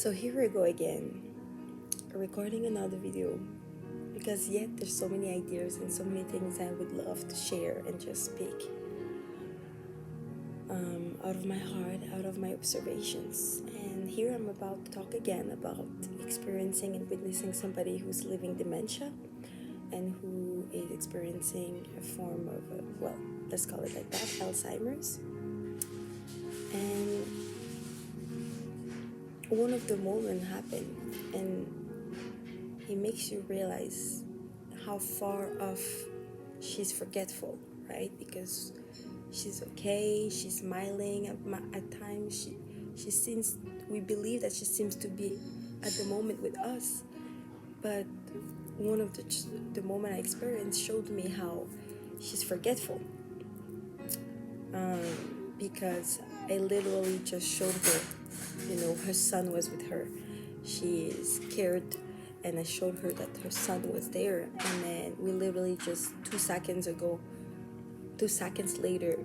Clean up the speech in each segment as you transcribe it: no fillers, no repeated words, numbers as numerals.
So here we go again, recording another video, because yet there's so many ideas and so many things I would love to share and just speak out of my heart, out of my observations. And here I'm about to talk again about experiencing and witnessing somebody who's living dementia and who is experiencing a form of, well, let's call it like that, Alzheimer's. And one of the moments happened, and it makes you realize how far off she's forgetful, right? Because she's okay, she's smiling at times. She seems, we believe that she seems to be at the moment with us, but one of the moment I experienced showed me how she's forgetful. Because I literally just showed her, her son was with her. She is scared, and I showed her that her son was there, and then we literally just 2 seconds later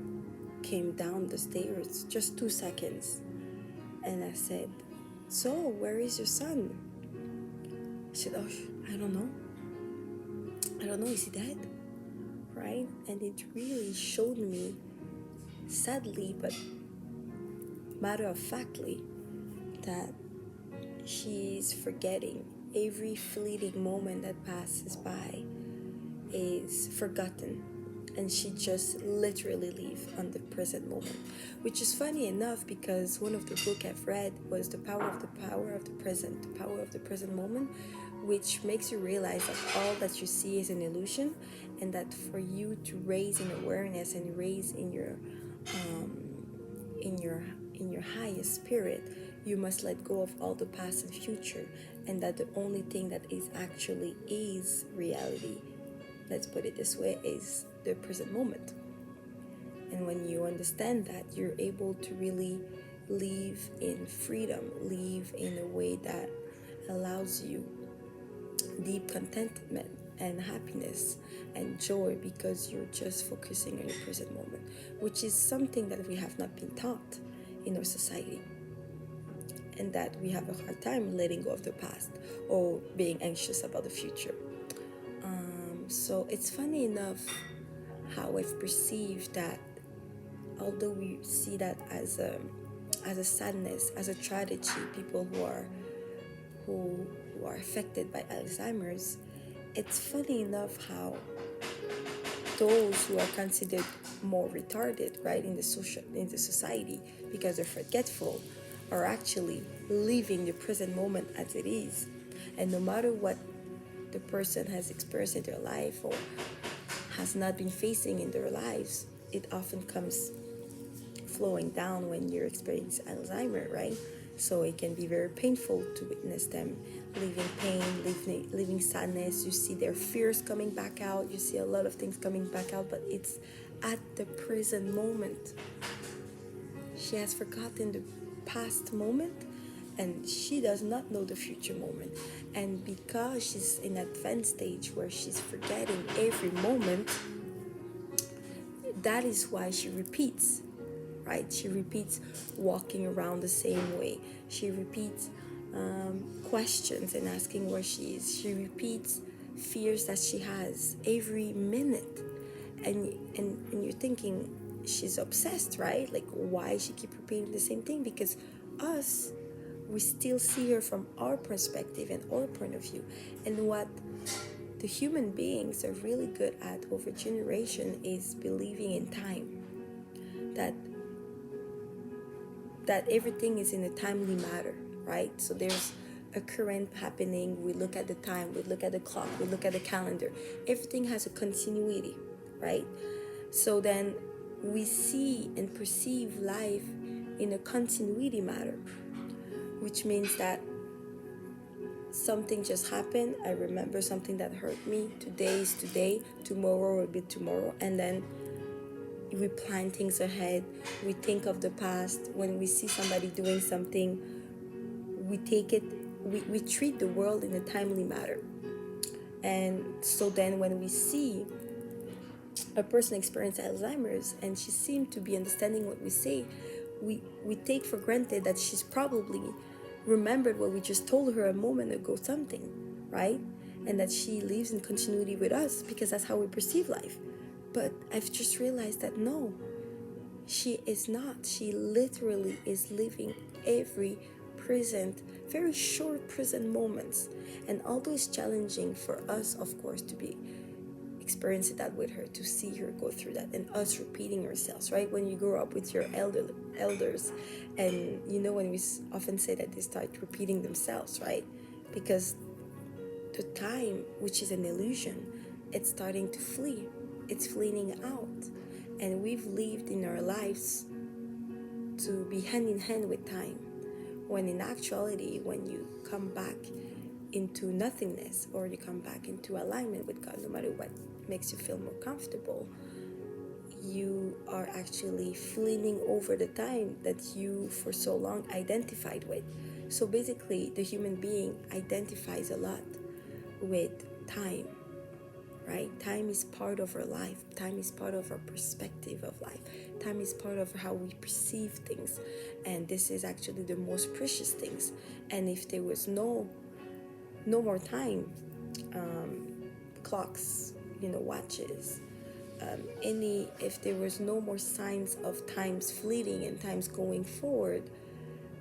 came down the stairs, just 2 seconds. And I said, "So, where is your son?" She said, "Oh, I don't know. Is he dead?" Right? And it really showed me, sadly but matter-of-factly, that she's forgetting. Every fleeting moment that passes by is forgotten, and she just literally lives on the present moment, which is funny enough because one of the books I've read was the power of the present moment, which makes you realize that all that you see is an illusion, and that for you to raise in awareness and raise in your highest spirit, you must let go of all the past and future, and that the only thing that is actually is reality, let's put it this way, is the present moment. And when you understand that, you're able to really live in freedom, live in a way that allows you deep contentment and happiness and joy, because you're just focusing on the present moment, which is something that we have not been taught in our society, and that we have a hard time letting go of the past or being anxious about the future. So it's funny enough how I've perceived that, although we see that as a sadness, as a tragedy, people who are affected by Alzheimer's, it's funny enough how those who are considered more retarded, right, in the society, because they're forgetful, are actually living the present moment as it is. And no matter what the person has experienced in their life or has not been facing in their lives, it often comes flowing down when you're experiencing Alzheimer, right? So it can be very painful to witness them living pain, living sadness. You see their fears coming back out. You see a lot of things coming back out, but it's at the present moment. She has forgotten the past moment, and she does not know the future moment. And because she's in that advanced stage where she's forgetting every moment, that is why she repeats, right? She repeats walking around the same way. She repeats questions and asking where she is. She repeats fears that she has every minute. And you're thinking, she's obsessed, right? Like, why she keep repeating the same thing? Because us, we still see her from our perspective and our point of view. And what the human beings are really good at over generation is believing in time. That everything is in a timely matter, right? So there's a current happening, we look at the time, we look at the clock, we look at the calendar. Everything has a continuity, right? So then we see and perceive life in a continuity matter, which means that something just happened, I remember something that hurt me, today is today, tomorrow will be tomorrow, and then we plan things ahead, we think of the past. When we see somebody doing something, we take it, we treat the world in a timely manner. And so then when we see a person experience Alzheimer's and she seems to be understanding what we say, we take for granted that she's probably remembered what we just told her a moment ago, something, right? And that she lives in continuity with us because that's how we perceive life. But I've just realized that no, she is not. She literally is living every present, very short present moments. And although it's challenging for us, of course, to be experiencing that with her, to see her go through that, and us repeating ourselves, right? When you grow up with your elders, and when we often say that they start repeating themselves, right? Because the time, which is an illusion, it's starting to flee. It's fleeing out. And we've lived in our lives to be hand in hand with time. When in actuality, when you come back into nothingness, or you come back into alignment with God, no matter what makes you feel more comfortable, you are actually fleeing over the time that you for so long identified with. So basically, the human being identifies a lot with time, right? Time is part of our life. Time is part of our perspective of life. Time is part of how we perceive things. And this is actually the most precious things. And if there was no more time, clocks, watches, if there was no more signs of times fleeting and times going forward,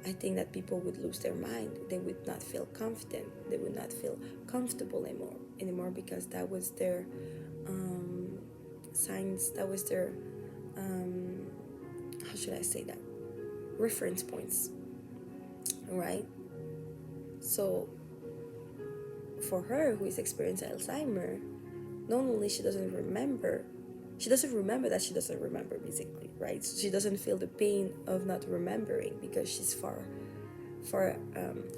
I think that people would lose their mind. They would not feel confident. They would not feel comfortable anymore because that was their signs. That was their how should I say that? Reference points, right? So for her, who is experiencing Alzheimer, not only she doesn't remember that she doesn't remember, basically, right? So she doesn't feel the pain of not remembering because she's far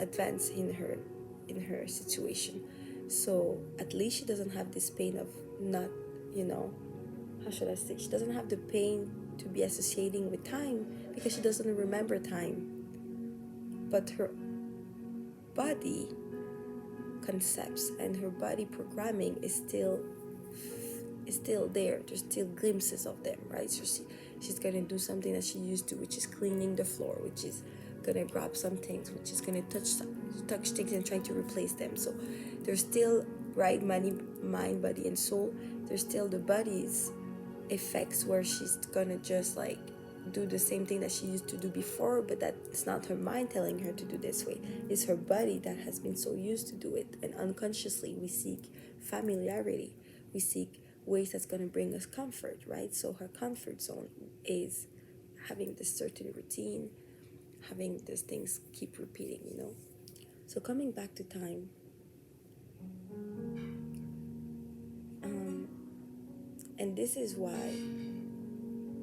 advanced in her situation. So at least she doesn't have this pain of not, how should I say? She doesn't have the pain to be associating with time because she doesn't remember time. But her body concepts and her body programming is still there. There's still glimpses of them, right? So she's gonna do something that she used to, which is cleaning the floor, which is gonna grab some things, which is gonna touch things and trying to replace them. So there's still, right, mind, body, and soul. There's still the body's effects where she's gonna just like do the same thing that she used to do before, but that's not her mind telling her to do this way. It's her body that has been so used to do it, and unconsciously we seek familiarity. We seek ways that's going to bring us comfort, right? So her comfort zone is having this certain routine, having these things keep repeating, So coming back to time, and this is why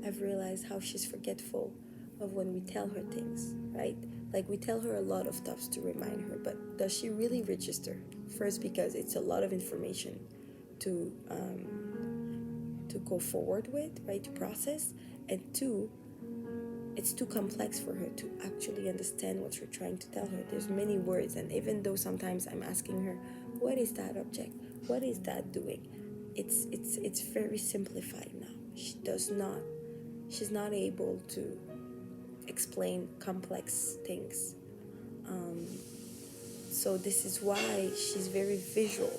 I've realized how she's forgetful of when we tell her things, right? Like we tell her a lot of stuff to remind her, but does she really register? First, because it's a lot of information to go forward with, right, to process, and two, it's too complex for her to actually understand what you're trying to tell her. There's many words, and even though sometimes I'm asking her, what is that object? What is that doing? It's very simplified now. She's not able to explain complex things. So this is why she's very visual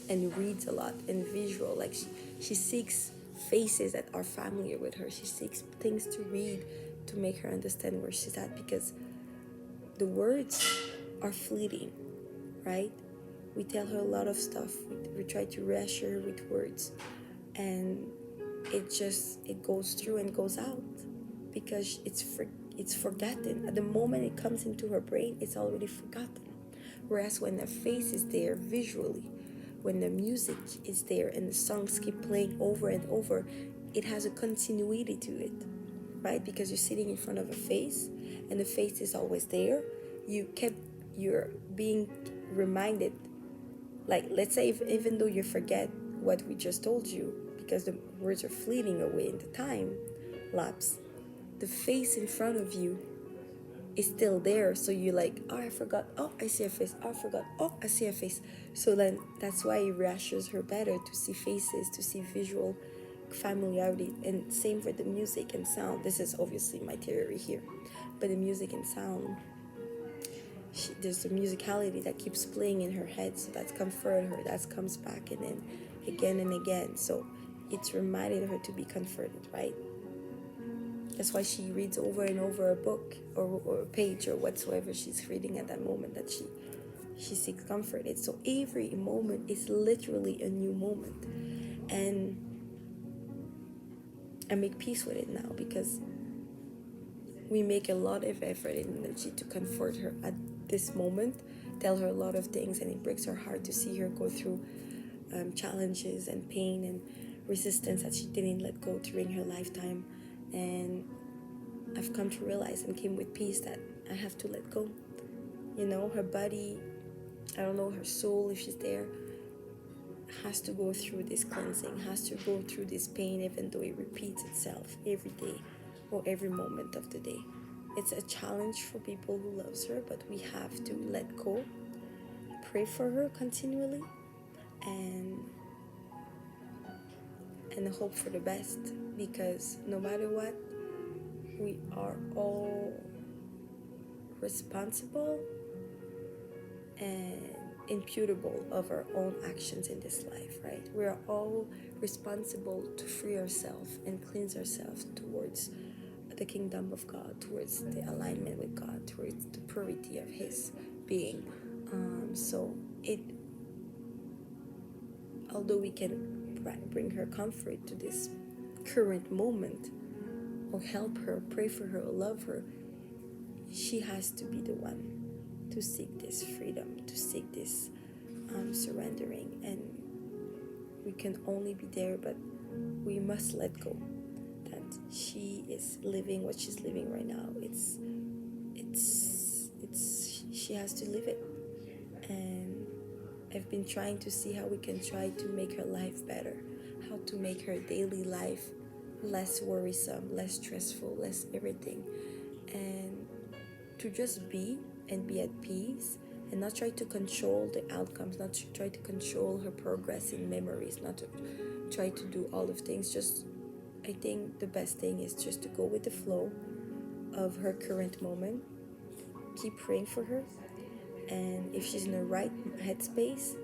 and reads a lot and visual. Like she seeks faces that are familiar with her. She seeks things to read to make her understand where she's at, because the words are fleeting, right? We tell her a lot of stuff. We try to reassure her with words, and it goes through and goes out because it's forgotten. At the moment it comes into her brain, it's already forgotten. Whereas when the face is there visually, when the music is there and the songs keep playing over and over, it has a continuity to it, right? Because you're sitting in front of a face and the face is always there. You're being reminded, like, let's say even though you forget what we just told you because the words are fleeting away in the time lapse, the face in front of you is still there. So you're like, oh, I forgot. Oh, I see a face. Oh, I forgot. Oh, I see a face. So then that's why it reassures her better to see faces, to see visual familiarity. And same for the music and sound. This is obviously my theory here. But the music and sound, there's a musicality that keeps playing in her head, so that's comfort her, that comes back, and then again and again, so it's reminding her to be comforted, right? That's why she reads over and over a book or a page or whatsoever she's reading at that moment, that she seeks comfort. It's so every moment is literally a new moment, and I make peace with it now, because we make a lot of effort and energy to comfort her at this moment, tell her a lot of things, and it breaks her heart to see her go through challenges and pain and resistance that she didn't let go during her lifetime. And I've come to realize and came with peace that I have to let go. You know, her body, I don't know, her soul, if she's there, has to go through this cleansing, has to go through this pain, even though it repeats itself every day or every moment of the day. It's a challenge for people who loves her, but we have to let go, pray for her continually, and hope for the best, because no matter what, we are all responsible and imputable of our own actions in this life, right? We are all responsible to free ourselves and cleanse ourselves towards the kingdom of God, towards the alignment with God, towards the purity of His being. So although we can bring her comfort to this current moment, or help her, pray for her, or love her, she has to be the one to seek this freedom, to seek this surrendering. And we can only be there, but we must let go. That she is living what she's living right now. She has to live it. And I've been trying to see how we can try to make her life better, how to make her daily life less worrisome, less stressful, less everything, and to just be and be at peace, and not try to control the outcomes, not to try to control her progress in memories, not to try to do all of things. Just, I think the best thing is just to go with the flow of her current moment, keep praying for her, and if she's in the right headspace,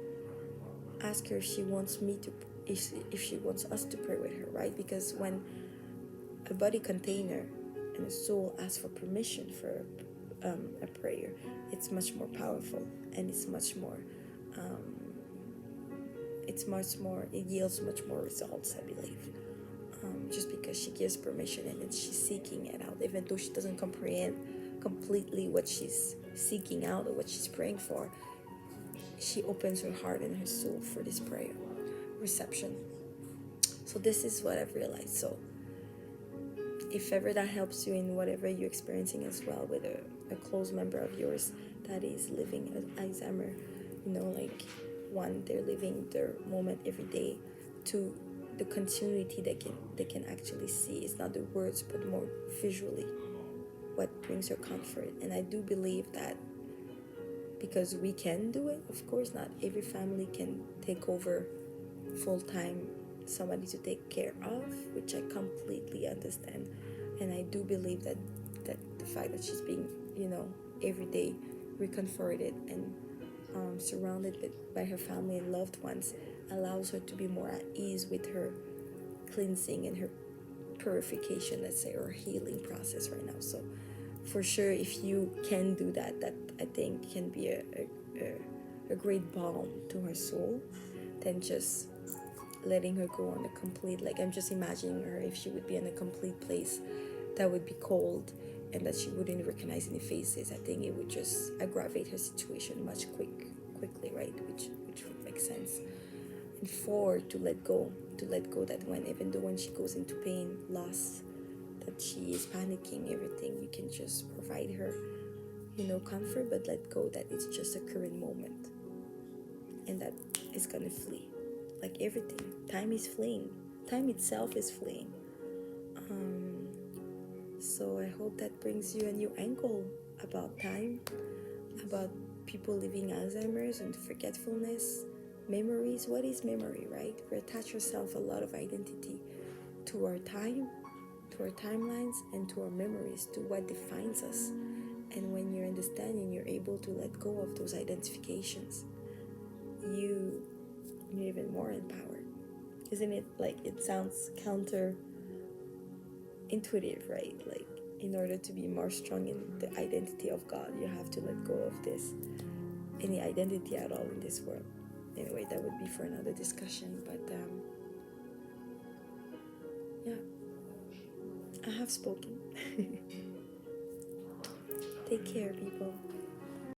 ask her if she wants me to, if she wants us to pray with her, right? Because when a body container and a soul ask for permission for a prayer, it's much more powerful, and it's much more it yields much more results, I believe, just because she gives permission and then she's seeking it out, even though she doesn't comprehend completely what she's seeking out or what she's praying for. She opens her heart and her soul for this prayer reception. So this is what I've realized. So if ever that helps you in whatever you're experiencing as well, with a close member of yours that is living Alzheimer, you know, like, one, they're living their moment every day, to the continuity they can actually see. It's not the words, but more visually what brings her comfort. And I do believe that because we can do it, of course, not every family can take over full-time somebody to take care of, which I completely understand. And I do believe that the fact that she's being, you know, every day recomforted and surrounded by her family and loved ones allows her to be more at ease with her cleansing and her purification, let's say, or healing process right now. So for sure, if you can do that, that I think can be a great balm to her soul, than just letting her go on a complete, like, I'm just imagining her if she would be in a complete place that would be cold and that she wouldn't recognize any faces. I think it would just aggravate her situation much quickly, right? Which would make sense. And to let go that even though when she goes into pain, loss, that she is panicking, everything, you can just provide her, you know, comfort, but let go that it's just a current moment and that it's gonna flee. Like everything, time is fleeing. Time itself is fleeing. So I hope that brings you a new angle about time, about people living Alzheimer's and forgetfulness, memories. What is memory, right? We attach ourselves a lot of identity to our time, to our timelines, and to our memories, to what defines us. And when you're understanding, you're able to let go of those identifications. You're even more empowered. Isn't it? Like, it sounds counterintuitive, right? Like, in order to be more strong in the identity of God, you have to let go of this, any identity at all in this world. Anyway, that would be for another discussion. But yeah, I have spoken. Take care, people.